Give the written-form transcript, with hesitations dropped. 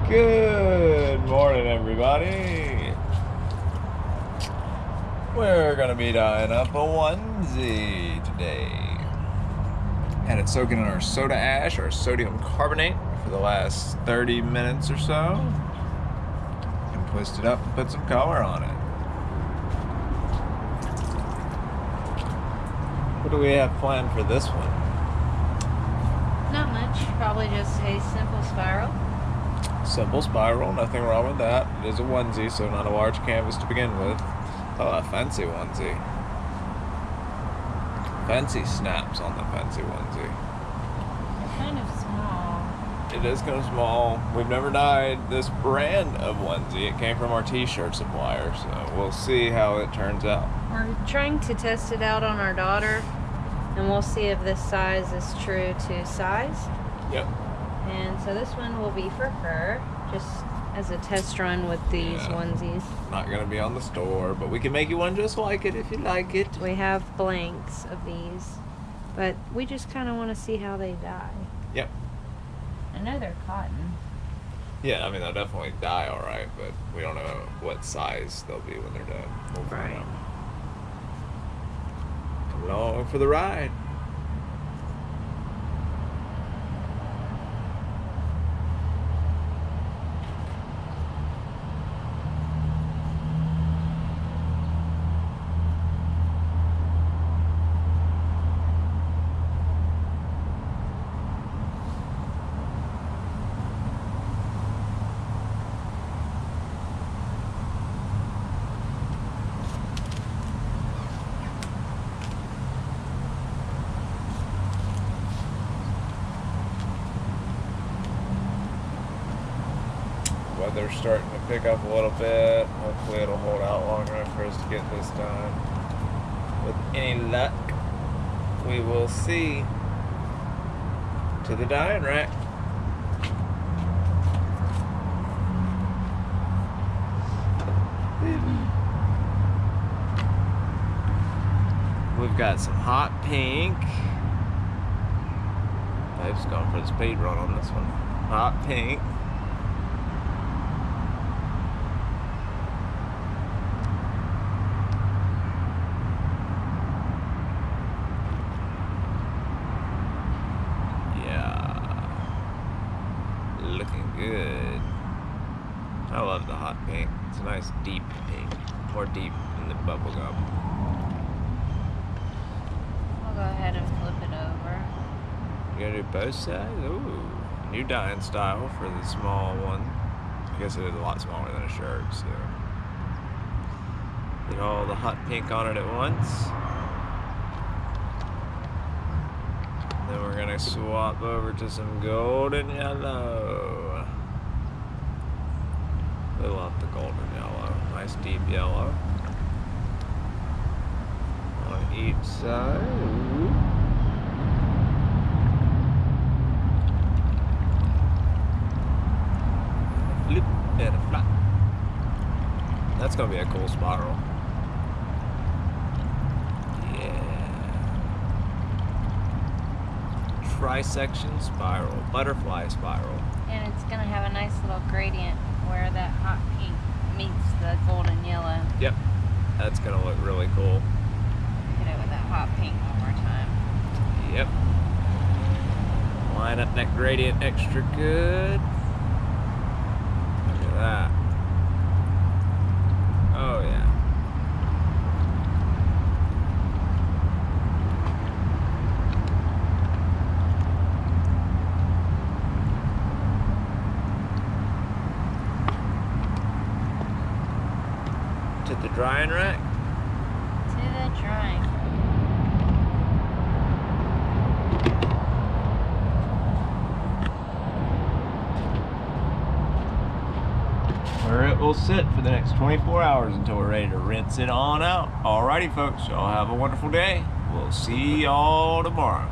Good morning, everybody. We're gonna be dyeing up a onesie today. Had it soaking in our soda ash, or sodium carbonate, for the last 30 minutes or so. And twist it up and put some color on it. What do we have planned for this one? Not much, probably just a simple spiral. Simple spiral, nothing wrong with that. It is a onesie, so not a large canvas to begin with. Oh, a fancy onesie. Fancy snaps on the fancy onesie. It's kind of small. It is kind of small. We've never dyed this brand of onesie. It came from our t-shirt supplier, so we'll see how it turns out. We're trying to test it out on our daughter, and we'll see if this size is true to size. Yep. And so this one will be for her, just as a test run with these onesies. Not gonna be on the store, but we can make you one just like it if you like it. We have blanks of these, but we just kind of want to see how they dye. Yep. I know they're cotton. Yeah, I mean, they'll definitely dye all right, but we don't know what size they'll be when they're done. We'll find out. Come along for the ride. Weather's starting to pick up a little bit. Hopefully it'll hold out long enough for us to get this done. With any luck, we will see. To the dyeing rack. We've got some hot pink. I've just gone for the speed run on this one. Hot pink. Looking good. I love the hot pink. It's a nice deep pink. More deep than the bubble gum. I'll go ahead and flip it over. You gonna do both sides? Ooh. New dyeing style for the small one. I guess it is a lot smaller than a shirt, so. Get all the hot pink on it at once. Then we're gonna swap over to some golden yellow. We love the golden yellow. Nice deep yellow. On each side. Ooh. Flip and a flap. That's gonna be a cool spiral. Tri-section spiral, butterfly spiral. And it's going to have a nice little gradient where that hot pink meets the golden yellow. Yep, that's going to look really cool. Hit it with that hot pink one more time. Yep. Line up that gradient extra good. Look at that. Oh yeah. To the drying rack. To the drying. Where it will sit for the next 24 hours until we're ready to rinse it on out. Alrighty folks, y'all have a wonderful day. We'll see y'all tomorrow.